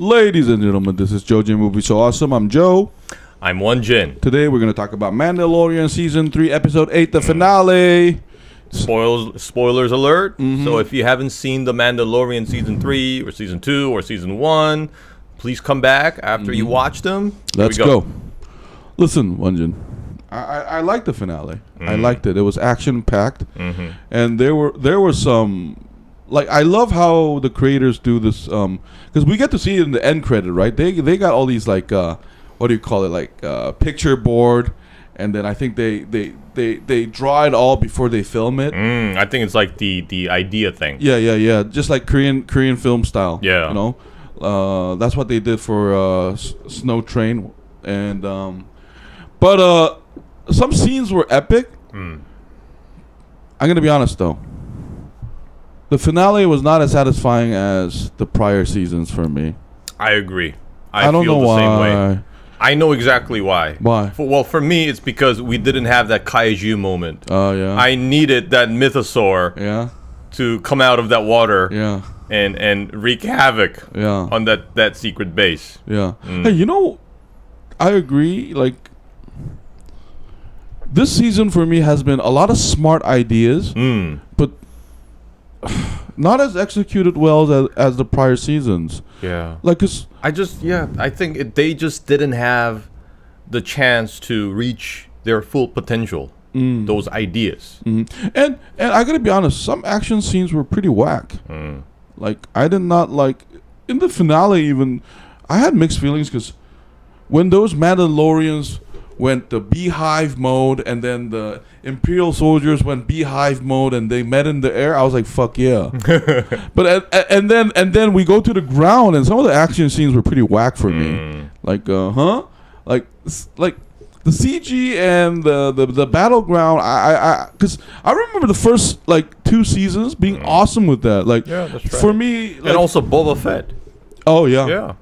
Ladies and gentlemen, this is Joe Jin Movie So Awesome. I'm Joe. I'm Won-Jin. Today we're going to talk about Mandalorian Season 3, Episode 8, the finale. Spoilers alert. So if you haven't seen The Mandalorian Season 3 or Season 2 or Season 1, please come back after you watch them. Let's go. Listen, Won-Jin, I liked the finale. I liked it. It was action-packed. And there were some... Like, I love how the creators do this, because we get to see it in the end credit, right? They got all these, like, what do you call it, like, picture board, and then I think they draw it all before they film it. I think it's like the idea thing. Yeah. Just like Korean film style. Yeah. You know? That's what they did for Snow Train. And, but some scenes were epic. I'm going to be honest, though. The finale was not as satisfying as the prior seasons for me. I agree. I don't know why. Same way. I know exactly why. Why? For me, it's because we didn't have that Kaiju moment. Oh, yeah. I needed that Mythosaur to come out of that water and wreak havoc on that secret base. Yeah. Hey, you know, I agree. Like, this season for me has been a lot of smart ideas, but not as executed well as the prior seasons. Yeah. Like, cause I think they just didn't have the chance to reach their full potential. Those ideas. And I gotta be honest, some action scenes were pretty whack. Like, I did not like in the finale. Even I had mixed feelings because when those Mandalorians went the beehive mode, and then the Imperial soldiers went beehive mode, and they met in the air. I was like, "Fuck yeah!" But and then we go to the ground, and some of the action scenes were pretty whack for me. Like, like the CG and the battleground. Because I remember the first like 2 seasons being awesome with that. Like, that's right. For me, like, and also Boba Fett. Oh yeah.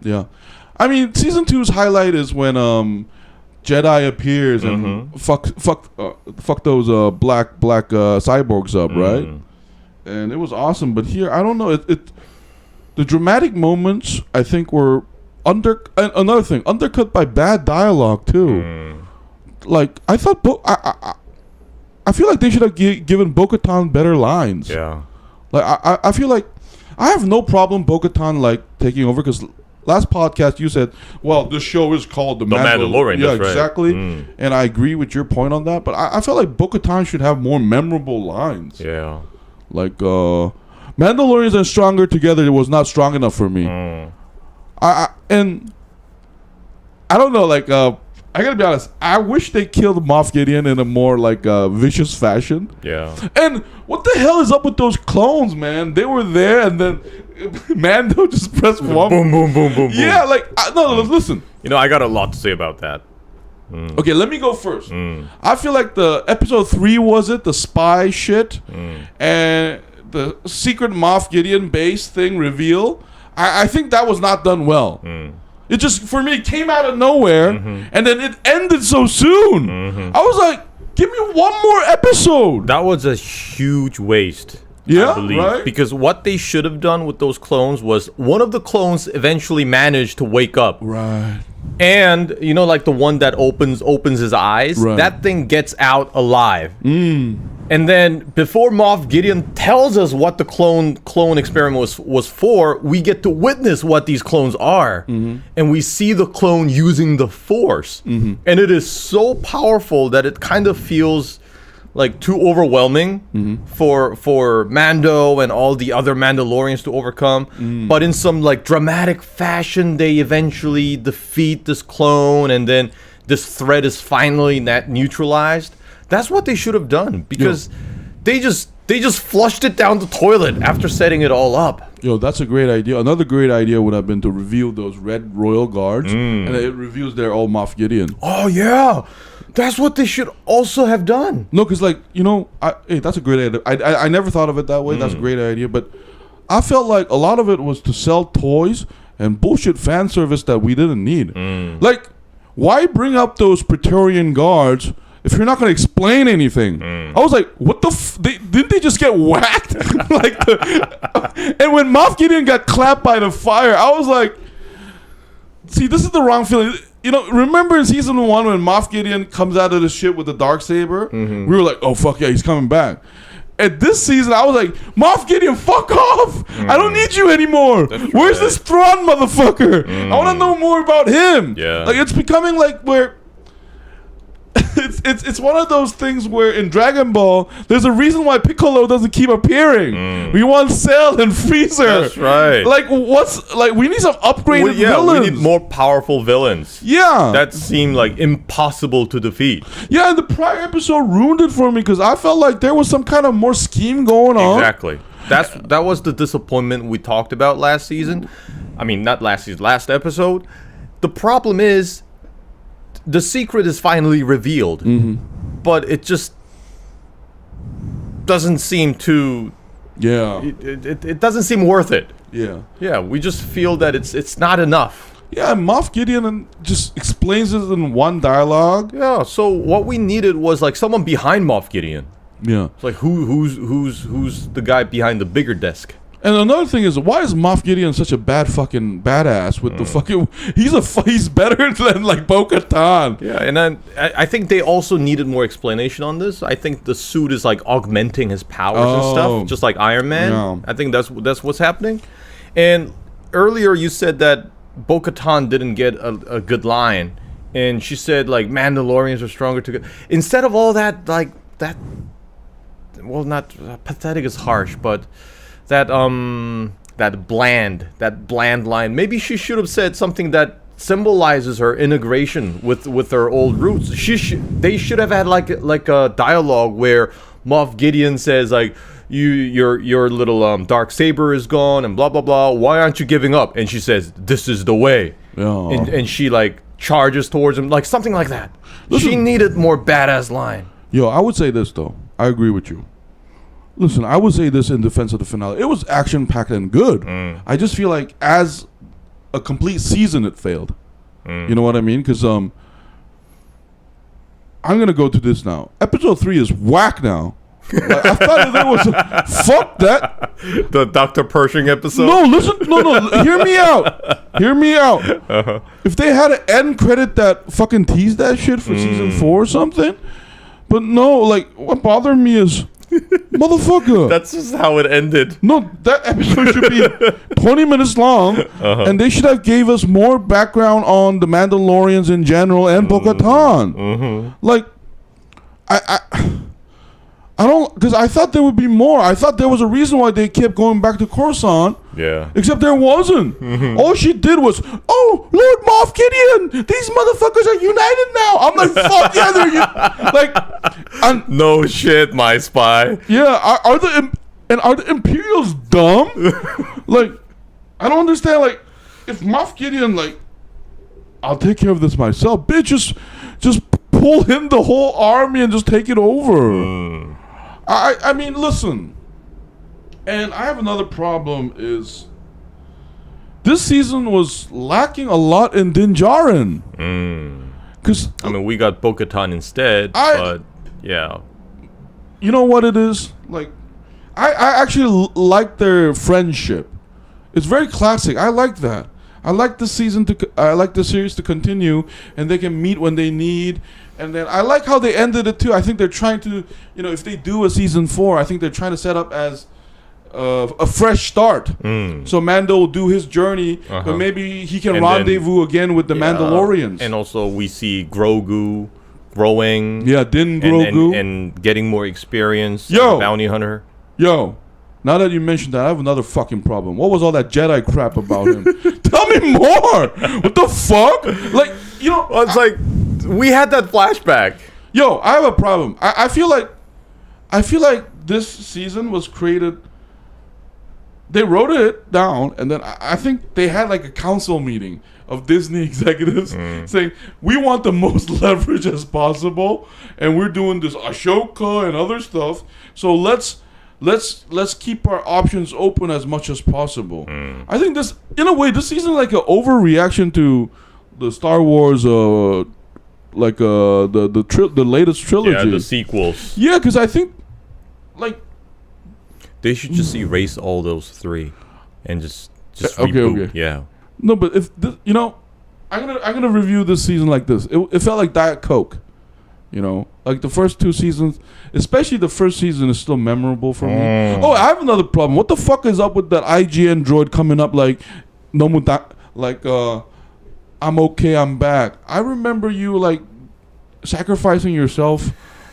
I mean, season 2's highlight is when Jedi appears and fuck those black cyborgs up, right? And it was awesome. But here, I don't know. The dramatic moments I think were another thing, undercut by bad dialogue too. Like, I thought I feel like they should have given Bo-Katan better lines. Yeah. Like, I feel like I have no problem Bo-Katan like taking over, because last podcast you said, well, this show is called The Mandalorian. Yeah, that's exactly. Right. And I agree with your point on that. But I felt like Bo-Katan should have more memorable lines. Yeah. Like, Mandalorians and Stronger together, it was not strong enough for me. And I don't know, like, I gotta be honest, I wish they killed Moff Gideon in a more, like, vicious fashion. Yeah. And what the hell is up with those clones, man? They were there, and then Mando just pressed one. Boom. Yeah, like, no, listen. You know, I got a lot to say about that. Okay, let me go first. I feel like the episode 3 was it, the spy shit, and the secret Moff Gideon base thing reveal. I think that was not done well. It just, for me, came out of nowhere, and then it ended so soon. I was like, give me one more episode. That was a huge waste. Yeah, I believe. right? Because what they should have done with those clones was one of the clones eventually managed to wake up. Right. And, you know, like the one that opens his eyes, right. That thing gets out alive. And then before Moff Gideon tells us what the clone experiment was for, we get to witness what these clones are. And we see the clone using the Force. And it is so powerful that it kind of feels like too overwhelming for Mando and all the other Mandalorians to overcome. But in some like dramatic fashion, they eventually defeat this clone, and then this threat is finally neutralized. That's what they should have done, because they just flushed it down the toilet after setting it all up. Yo, that's a great idea. Another great idea would have been to reveal those red royal guards, and it reveals they're all Moff Gideon. Oh yeah. That's what they should also have done. No, because, like, you know, hey, that's a great idea. I never thought of it that way. That's a great idea. But I felt like a lot of it was to sell toys and bullshit fan service that we didn't need. Like, why bring up those Praetorian Guards if you're not going to explain anything? I was like, what the didn't they just get whacked? And when Moff Gideon got clapped by the fire, I was like, See, this is the wrong feeling. You know, remember in season 1 when Moff Gideon comes out of the ship with the Darksaber? We were like, oh, fuck yeah, he's coming back. And this season, I was like, Moff Gideon, fuck off! I don't need you anymore! Where's this Thrawn motherfucker? I want to know more about him! Yeah. Like, it's becoming like where... It's one of those things where in Dragon Ball, there's a reason why Piccolo doesn't keep appearing. We want Cell and Freezer. That's right. Like we need some upgraded villains. We need more powerful villains. Yeah. That seemed like impossible to defeat. Yeah, and the prior episode ruined it for me because I felt like there was some kind of more scheme going on. Exactly. That was the disappointment we talked about last season. I mean, not last season, last episode. The problem is the secret is finally revealed, but it just doesn't seem to. Yeah. It doesn't seem worth it. Yeah. Yeah, we just feel that it's not enough. Yeah, Moff Gideon just explains it in one dialogue. Yeah. So what we needed was like someone behind Moff Gideon. Yeah. It's like who's the guy behind the bigger desk? And another thing is, why is Moff Gideon such a fucking badass with the fucking... He's better than, like, Bo-Katan. Yeah, and then I think they also needed more explanation on this. I think the suit is, like, augmenting his powers and stuff, just like Iron Man. Yeah. I think that's what's happening. And earlier you said that Bo-Katan didn't get a good line. And she said, like, Mandalorians are stronger together. Instead of all that, like, that... Well, not... pathetic is harsh, but... That bland line. Maybe she should have said something that symbolizes her integration with her old roots. They should have had like a dialogue where Moff Gideon says like, your little Darksaber is gone and blah blah blah. Why aren't you giving up? And she says, this is the way. Yeah. And she like charges towards him, like something like that. She needed more badass line. Yo, I would say this though. I agree with you. Listen, I would say this in defense of the finale. It was action-packed and good. I just feel like as a complete season, it failed. You know what I mean? Because I'm going to go to this now. Episode 3 is whack now. Like, I thought there was fuck that. The Dr. Pershing episode? No, listen. No. Hear me out. Hear me out. If they had an end credit that fucking teased that shit for season 4 or something. But no, like, what bothered me is... Motherfucker. That's just how it ended. No, that episode should be 20 minutes long, and they should have gave us more background on the Mandalorians in general and Bo-Katan. Like, I don't, because I thought there would be more. I thought there was a reason why they kept going back to Coruscant. Yeah. Except there wasn't. All she did was, oh, Lord Moff Gideon, these motherfuckers are united now. I'm like, fuck yeah, they're like, no shit, my spy. Yeah, are the Imperials dumb? Like, I don't understand. Like, if Moff Gideon, like, I'll take care of this myself, bitch, just pull him the whole army and just take it over. I mean, listen. And I have another problem is this season was lacking a lot in Djarin. Because I mean, we got Bo-Katan instead, but yeah. You know what it is? Like, I actually like their friendship. It's very classic. I like that. I like the series to continue, and they can meet when they need. And then I like how they ended it too. I think they're trying to, if they do a season 4, I think they're trying to set up as a fresh start. So Mando will do his journey, but maybe he can rendezvous again with the Mandalorians. And also we see Grogu growing. Yeah, Din Grogu. And getting more experience. Yo! As a bounty hunter. Yo, now that you mentioned that, I have another fucking problem. What was all that Jedi crap about him? Tell me more! What the fuck? Like, Well, it's like, we had that flashback. Yo, I have a problem. I feel like this season was created... They wrote it down, and then I think they had like a council meeting of Disney executives saying, we want the most leverage as possible, and we're doing this Ashoka and other stuff, so let's keep our options open as much as possible. I think this, in a way, this season is like an overreaction to the Star Wars, the latest trilogy. Yeah, the sequels. Yeah, because I think, like, they should just erase all those 3 and just okay, reboot. okay. Yeah. No, but if I'm gonna review this season like this. It felt like Diet Coke. You know, like the first 2 seasons, especially the first season is still memorable for me. Oh, I have another problem. What the fuck is up with that IGN droid coming up like, no muta, like, I'm okay, I'm back. I remember you like sacrificing yourself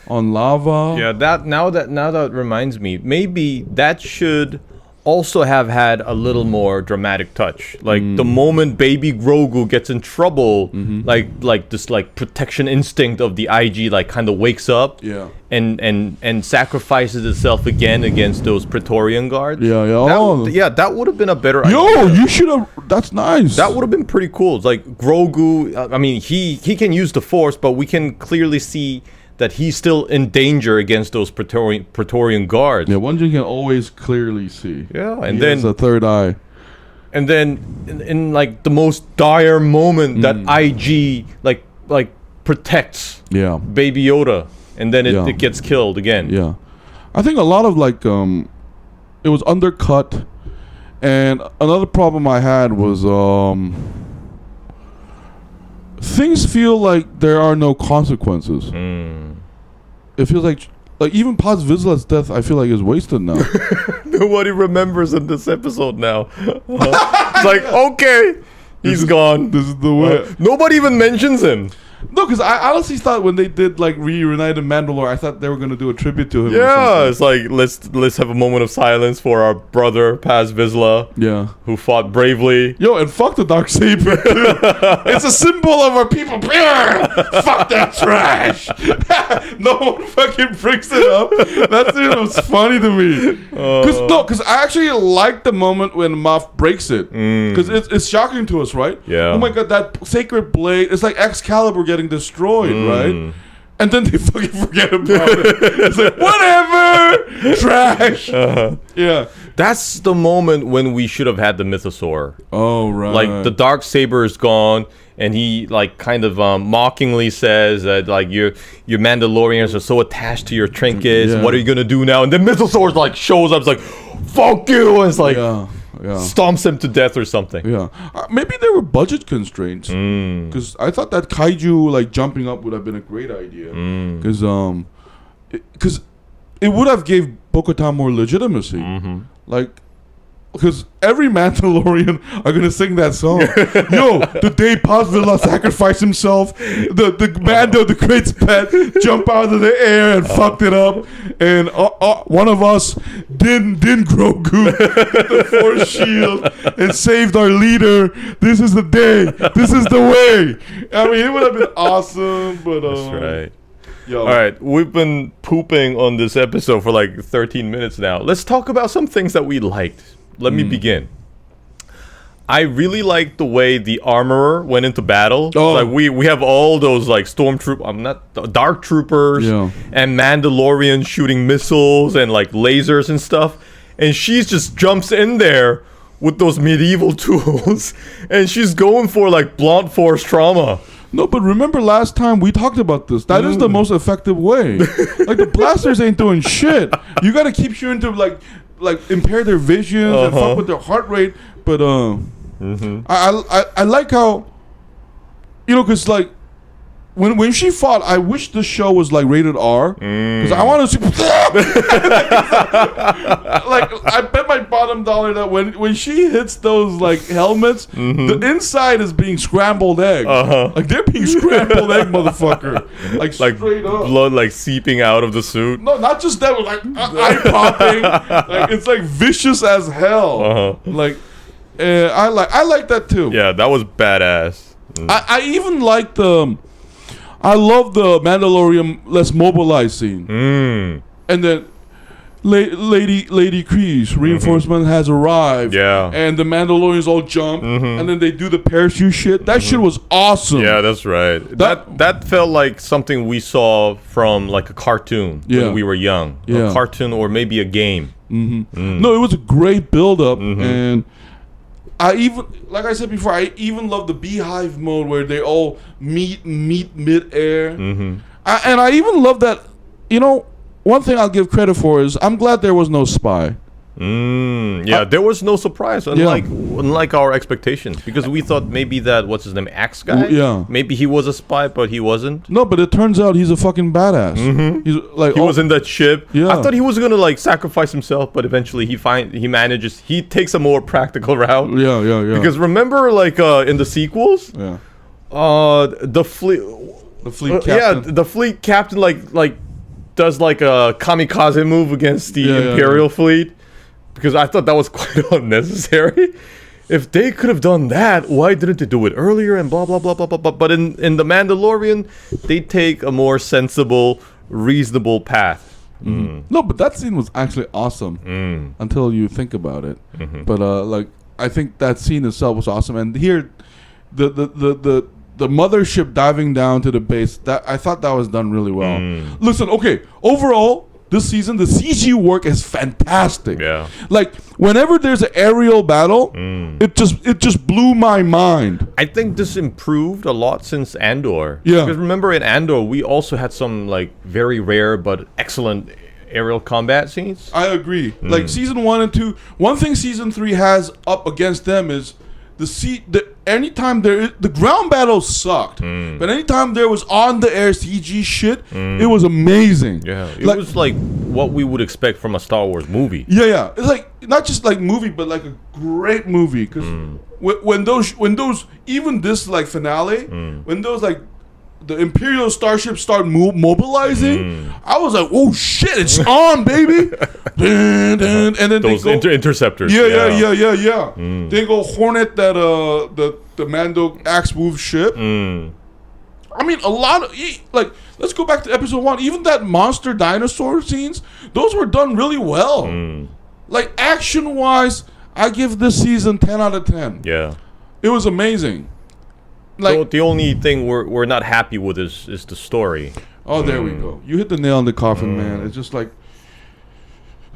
on lava. Yeah, that reminds me. Maybe that should also have had a little more dramatic touch. Like the moment baby Grogu gets in trouble, like this like protection instinct of the IG like kind of wakes up. Yeah. And sacrifices itself again against those Praetorian Guards. Yeah. That would have been a better idea. Yo, you should have. That's nice. That would have been pretty cool. It's like Grogu. I mean, he can use the Force, but we can clearly see that he's still in danger against those Praetorian Guards. Yeah, Won-Jin can always clearly see. Yeah, and he then has a third eye. And then in like the most dire moment, that IG like protects Baby Yoda, and then it gets killed again. Yeah, I think a lot of like it was undercut, and another problem I had was things feel like there are no consequences. It feels like even past Vizsla's death, I feel like is wasted now. Nobody remembers in this episode now. It's like, okay, he's gone. This is the way. Nobody even mentions him. No, because I honestly thought when they did like reunited Mandalore, I thought they were gonna do a tribute to him. Yeah, it's like let's have a moment of silence for our brother Paz Vizsla. Yeah, who fought bravely. Yo, and fuck the Darksaber. It's a symbol of our people. Fuck that trash. No one fucking brings it up. That shit was funny to me. Because I actually liked the moment when Moff breaks it. Because it's shocking to us, right? Yeah. Oh my god, that sacred blade. It's like Excalibur getting destroyed, right? And then they fucking forget about it. It's like, whatever! Trash! Yeah. That's the moment when we should have had the Mythosaur. Oh, right. Like, the Darksaber is gone, and he, like, kind of mockingly says that, like, your Mandalorians are so attached to your trinkets. Yeah. What are you gonna do now? And then Mythosaur, like, shows up. It's like, fuck you! And it's like... Yeah. Stomps him to death or something. Yeah, maybe there were budget constraints. Because I thought that kaiju like jumping up would have been a great idea. Because it would have gave Bo-Katan more legitimacy. Like, because every Mandalorian are gonna sing that song. Yo, the day Paz Vizsla sacrificed himself, the Mando, the great pet, jump out of the air and fucked it up, and one of us didn't Grogu the Force shield and saved our leader. This is the day. This is the way. I mean, it would have been awesome, but that's right. Yo. All right, we've been pooping on this episode for like 13 minutes now. Let's talk about some things that we liked. Let me begin. I really liked the way the armorer went into battle. Oh. Like we have all those like dark troopers and Mandalorians shooting missiles and like lasers and stuff, and she just jumps in there with those medieval tools, and she's going for like blunt force trauma. No, but remember last time we talked about this. That is the most effective way. Like the blasters ain't doing shit. You gotta keep shooting to like impair their vision and fuck with their heart rate. But I like how, you know, because like when she fought, I wish the show was like rated R, because I want to see. Like I bet my bottom dollar that when she hits those like helmets, the inside is being scrambled egg. Like they're being scrambled egg, motherfucker. Like straight up, blood like seeping out of the suit. No, not just that, like eye popping. Like it's like vicious as hell. Like I like that too. Yeah, that was badass. I even like I love the Mandalorian Let's Mobilize scene. And then Lady Kreese, reinforcement has arrived. Yeah. And the Mandalorians all jump, and then they do the parachute shit. That shit was awesome. Yeah, that's right. That felt like something we saw from like a cartoon when we were young. A cartoon or maybe a game. No, it was a great build-up, and I even, like I said before, I even love the beehive mode where they all meet mid-air. And I even love that, you know, one thing I'll give credit for is I'm glad there was no spy. Yeah, there was no surprise, unlike our expectations, because we thought maybe that what's his name, Axe guy. Yeah. Maybe he was a spy, but he wasn't. No, but it turns out he's a fucking badass. He's like He was in that ship. Yeah. I thought he was gonna like sacrifice himself, but eventually he takes a more practical route. Yeah. Because remember, like in the sequels, yeah. the fleet captain. the fleet captain like does like a kamikaze move against the Imperial fleet, because I thought that was quite unnecessary. If they could have done that, why didn't they do it earlier and blah blah blah blah blah blah. But in the Mandalorian, they take a more sensible, reasonable path. No, but that scene was actually awesome until you think about it. But like I think that scene itself was awesome, and here the mothership diving down to the base, that I thought that was done really well. Listen, okay, overall this season the CG work is fantastic. Yeah. Like whenever there's an aerial battle, it just blew my mind. I think this improved a lot since Andor. Yeah. Because remember in Andor we also had some like very rare but excellent aerial combat scenes. I agree. Like season 1 and 2, one thing season 3 has up against them is anytime the ground battles sucked, but anytime there was on the air CG shit, it was amazing. Yeah, it was like what we would expect from a Star Wars movie. Yeah. It's like not just like movie, but like a great movie. Because when those even this like finale, when those like the Imperial starships start mobilizing, I was like, oh shit, it's on, baby. And then those they go, interceptors. Yeah. They go hornet that the Mando axe move ship. I mean, a lot of like, let's go back to episode 1. Even that monster dinosaur scenes, those were done really well. Like action wise, I give this season 10 out of 10. Yeah, it was amazing. Like so the only thing we're not happy with is the story. Oh, there we go. You hit the nail on the coffin, man. It's just like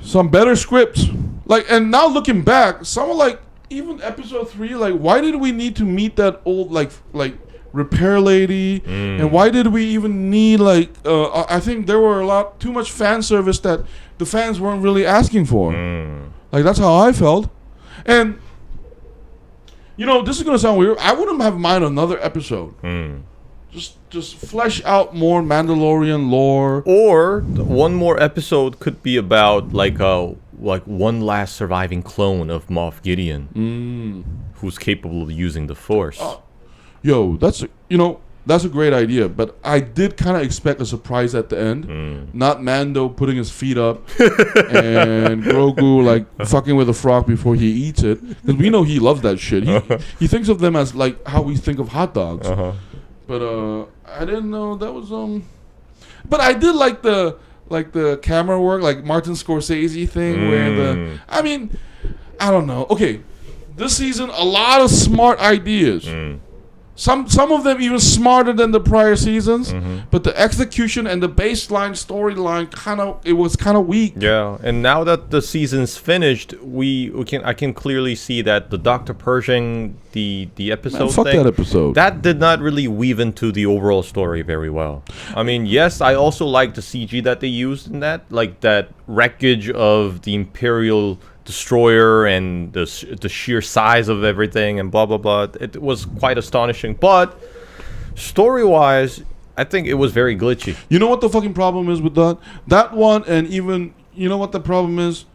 some better scripts. Like, and now looking back, some of like even episode 3, like why did we need to meet that old like repair lady? And why did we even need like I think there were a lot too much fan service that the fans weren't really asking for. Like that's how I felt. And you know, this is gonna sound weird. I wouldn't have mind another episode. Just flesh out more Mandalorian lore. Or one more episode could be about like one last surviving clone of Moff Gideon, who's capable of using the Force. Yo, that's a great idea. But I did kind of expect a surprise at the end. Not Mando putting his feet up and Grogu like fucking with a frog before he eats it, because we know he loves that shit. He thinks of them as like how we think of hot dogs. But I didn't know that was But I did like the camera work, like Martin Scorsese thing, where I don't know. Okay, this season a lot of smart ideas. Some of them even smarter than the prior seasons, but the execution and the baseline storyline was kind of weak. Yeah, and now that the season's finished, I can clearly see that the Dr. Pershing the episode fuck thing, that episode. That did not really weave into the overall story very well. I mean, yes, I also like the CG that they used in that, like that wreckage of the Imperial destroyer and the sheer size of everything and blah blah blah. It was quite astonishing, but story-wise, I think it was very glitchy. You know what the fucking problem is with that one, and even you know what the problem is.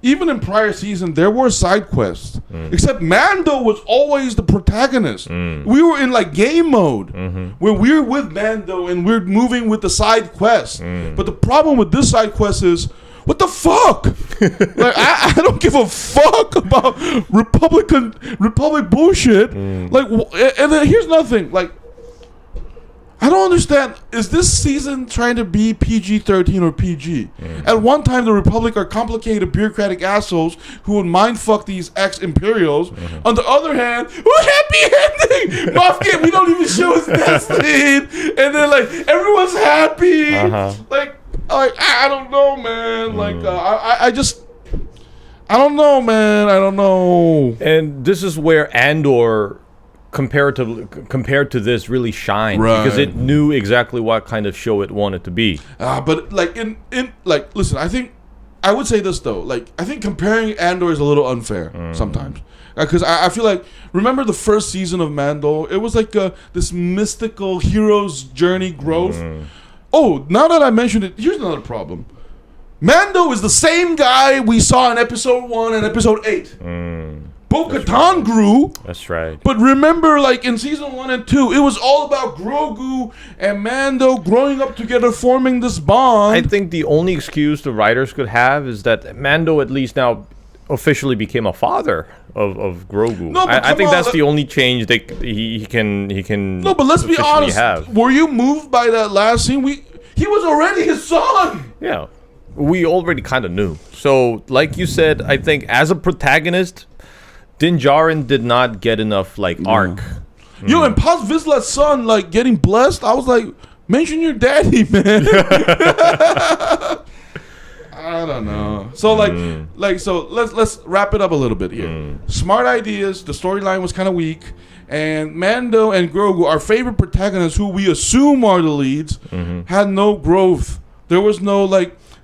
Even in prior season, there were side quests. Except Mando was always the protagonist. We were in like game mode where we're with Mando and we're moving with the side quests. But the problem with this side quest is, what the fuck? Like I don't give a fuck about Republic bullshit. Like, and then here's another thing. Like, I don't understand. Is this season trying to be PG-13 or PG? At one time, the Republic are complicated, bureaucratic assholes who would mindfuck these ex-Imperials. On the other hand, happy ending! Moff Gideon, we don't even show his death scene. And then, like, everyone's happy. Like, I don't know, man. Like, I don't know, man. I don't know. And this is where Andor, compared to this, really shined, right, because it knew exactly what kind of show it wanted to be. But like in like, listen, I think I would say this though, like I think comparing Andor is a little unfair sometimes, because I feel like remember the first season of Mando, it was like this mystical hero's journey growth. Oh, now that I mentioned it, here's another problem. Mando is the same guy we saw in episode 1 and episode 8. Bo-Katan grew. That's right. But remember, like in season 1 and 2, it was all about Grogu and Mando growing up together, forming this bond. I think the only excuse the writers could have is that Mando at least now officially became a father of Grogu. No, but I think come on, that's the only change that he can. No, but let's be honest. Have. Were you moved by that last scene? He was already his son. Yeah, we already kind of knew. So, like you said, I think as a protagonist, Djarin did not get enough arc. Yo, and Paz Vizsla's son getting blessed. I was like, mention your daddy, man. I don't know. So so let's wrap it up a little bit here. Smart ideas. The storyline was kind of weak, and Mando and Grogu, our favorite protagonists, who we assume are the leads, had no growth. There was no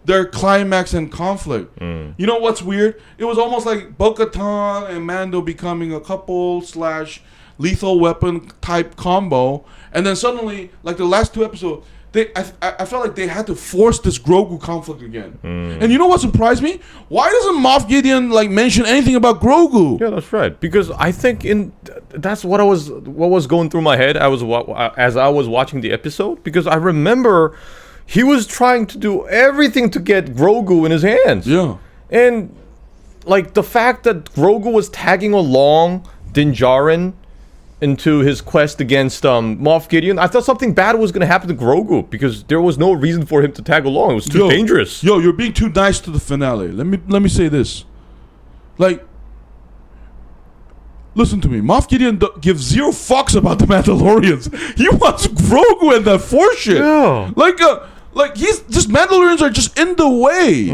their climax and conflict. You know what's weird? It was almost like Bo-Katan and Mando becoming a couple / lethal weapon type combo, and then suddenly, the last 2 episodes, I felt like they had to force this Grogu conflict again. And you know what surprised me? Why doesn't Moff Gideon mention anything about Grogu? Yeah, that's right. Because I think that's what was going through my head. As I was watching the episode, because I remember he was trying to do everything to get Grogu in his hands. Yeah. And the fact that Grogu was tagging along Djarin into his quest against Moff Gideon, I thought something bad was going to happen to Grogu because there was no reason for him to tag along. It was too dangerous. Yo, you're being too nice to the finale. Let me say this. Listen to me. Moff Gideon gives 0 fucks about the Mandalorians. He wants Grogu and that Force shit. Yeah. He's just Mandalorians are just in the way.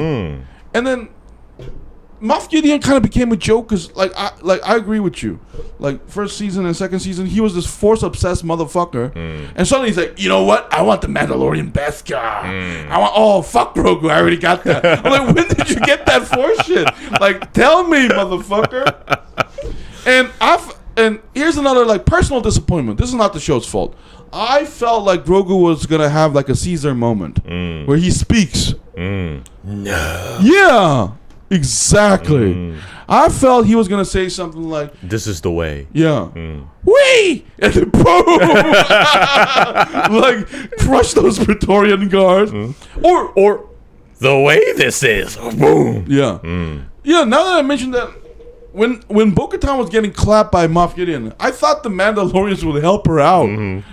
And then Moff Gideon kind of became a joke because, I agree with you. First season and second season, he was this Force-obsessed motherfucker. And suddenly he's like, you know what? I want the Mandalorian best guy. Fuck Grogu. I already got that. I'm like, when did you get that Force shit? Tell me, motherfucker. And here's another, personal disappointment. This is not the show's fault. I felt like Grogu was going to have, a Caesar moment where he speaks. No. Yeah. Exactly. I felt he was gonna say something like, "This is the way." Yeah. Wee! And then boom! Crush those Praetorian Guards. Or the way this is. Boom. Yeah. Yeah. Now that I mentioned that, when Bo-Katan was getting clapped by Moff Gideon, I thought the Mandalorians would help her out, and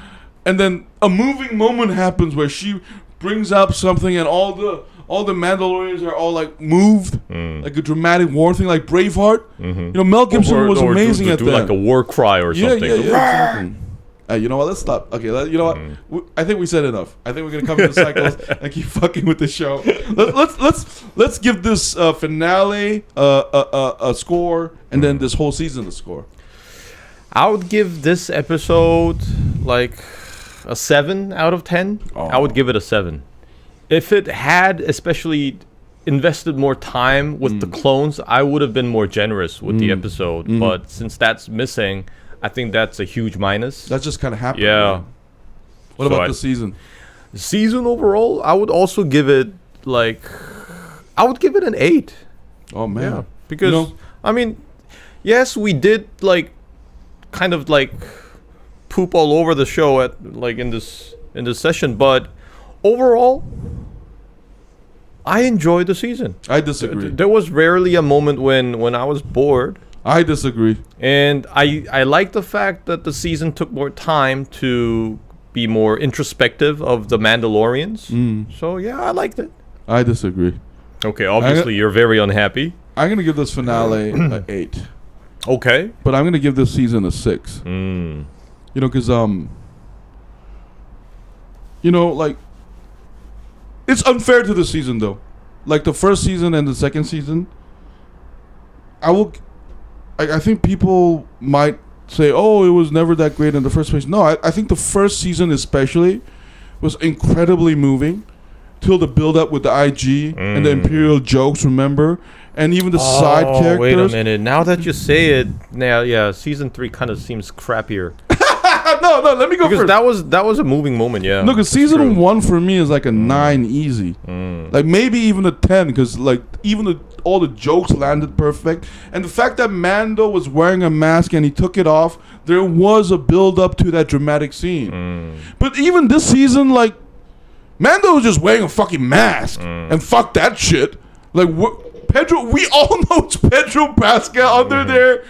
then a moving moment happens where she brings up something, and all the Mandalorians are all moved, like a dramatic war thing, like Braveheart. Mel Gibson was amazing at that. Like a war cry or something. Yeah, exactly. You know what? Let's stop. Okay, you know what? I think we said enough. I think we're gonna come to the cycles and keep fucking with the show. Let's give this finale a score, and then this whole season a score. I would give this episode a 7 out of 10. I would give it a 7. If it had especially invested more time with the clones, I would have been more generous with the episode. But since that's missing, I think that's a huge minus. That just kind of happened. Yeah. Man. What about the season? The season overall, I would also give it an 8. Oh man. Yeah. Because yes, we did kind of poop all over the show at in this session, but overall, I enjoyed the season. I disagree. There was rarely a moment when I was bored. I disagree. And I like the fact that the season took more time to be more introspective of the Mandalorians. So yeah, I liked it. I disagree. Okay, obviously you're very unhappy. I'm going to give this finale an 8. Okay. But I'm going to give this season a 6. Because it's unfair to the season, though. The first season and the second season, I think people might say, oh, it was never that great in the first place. No, I think the first season especially was incredibly moving. till the build up with the IG and the Imperial jokes. Remember, and even the side characters. Wait a minute. Now that you say it, season 3 kind of seems crappier. No, let me go Because first. that was a moving moment, yeah. No, because season 1 for me is like a 9 easy. Like maybe even a 10, because like even all the jokes landed perfect. And the fact that Mando was wearing a mask and he took it off, there was a build up to that dramatic scene. But even this season, like Mando was just wearing a fucking mask and fuck that shit. Like Pedro, we all know it's Pedro Pascal under there.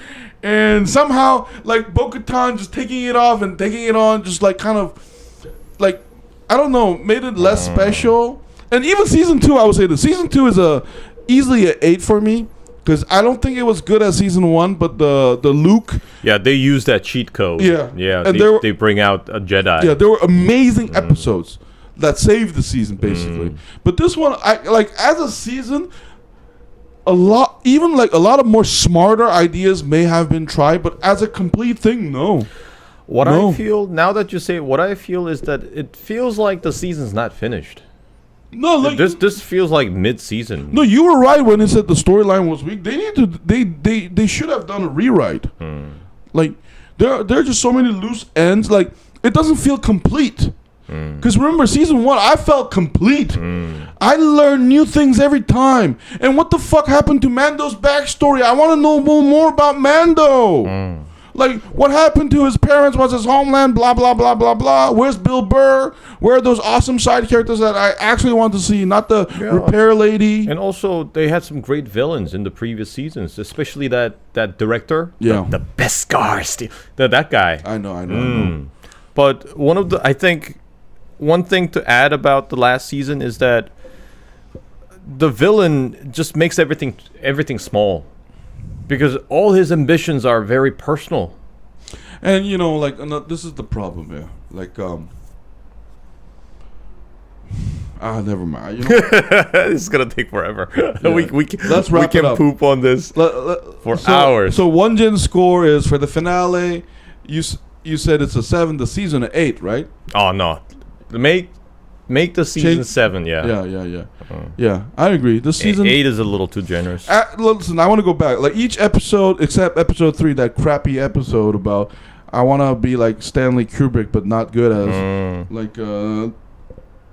And somehow, like, Bo-Katan just taking it off and taking it on, just, like, kind of, like, I don't know, made it less special. And even Season 2, I would say this. Season 2 is easily an 8 for me, because I don't think it was good as Season 1, but the Luke... Yeah, they use that cheat code. Yeah. Yeah, and they bring out a Jedi. Yeah, there were amazing episodes that saved the season, basically. But this one, as a season... a lot of more smarter ideas may have been tried, but as a complete thing, no. I feel, now that you say it, what I feel is that it feels like the season's not finished. No, like this feels like mid-season. No, you were right when it said the storyline was weak. They should have done a rewrite. Like there are just so many loose ends. Like it doesn't feel complete. Because remember, season 1, I felt complete. I learned new things every time. And what the fuck happened to Mando's backstory? I want to know more about Mando. Like, what happened to his parents? Was his homeland? Blah, blah, blah, blah, blah. Where's Bill Burr? Where are those awesome side characters that I actually want to see? Not the repair lady. And also, they had some great villains in the previous seasons, especially that director. Yeah. The Beskar. That guy. I know. But I think... one thing to add about the last season is that the villain just makes everything small, because all his ambitions are very personal. And this is the problem here. Like never mind. This is gonna take forever. Yeah. Let's wrap it up. Poop on this for hours. So Won-Jin's score is for the finale. You said it's a 7. The season an 8, right? Oh no. Make the season 7, yeah. Yeah, I agree. This season 8 is a little too generous. Listen, I want to go back. Like each episode, except episode 3, that crappy episode about I want to be like Stanley Kubrick, but not good as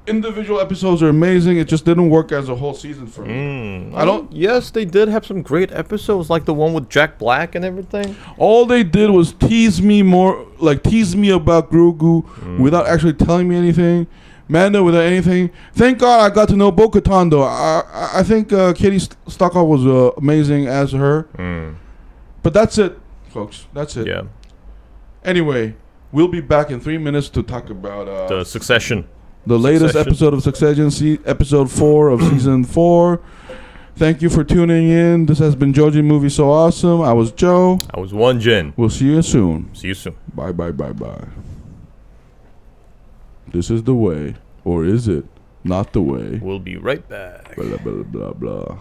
individual episodes are amazing. It just didn't work as a whole season for me. Yes, they did have some great episodes, like the one with Jack Black and everything. All they did was tease me about Grogu without actually telling me anything. Mando without anything. Thank God I got to know Bo-Katan though. I think Katie Stockhoff was amazing as her. But that's it, folks. That's it. Yeah. Anyway, we'll be back in 3 minutes to talk about the Succession. The latest episode of Succession, episode 4 of season 4. Thank you for tuning in. This has been Joji Movie So Awesome. I was Joe. I was Won-Jin. We'll see you soon. See you soon. Bye. This is the way, or is it not the way? We'll be right back. Blah, blah, blah, blah.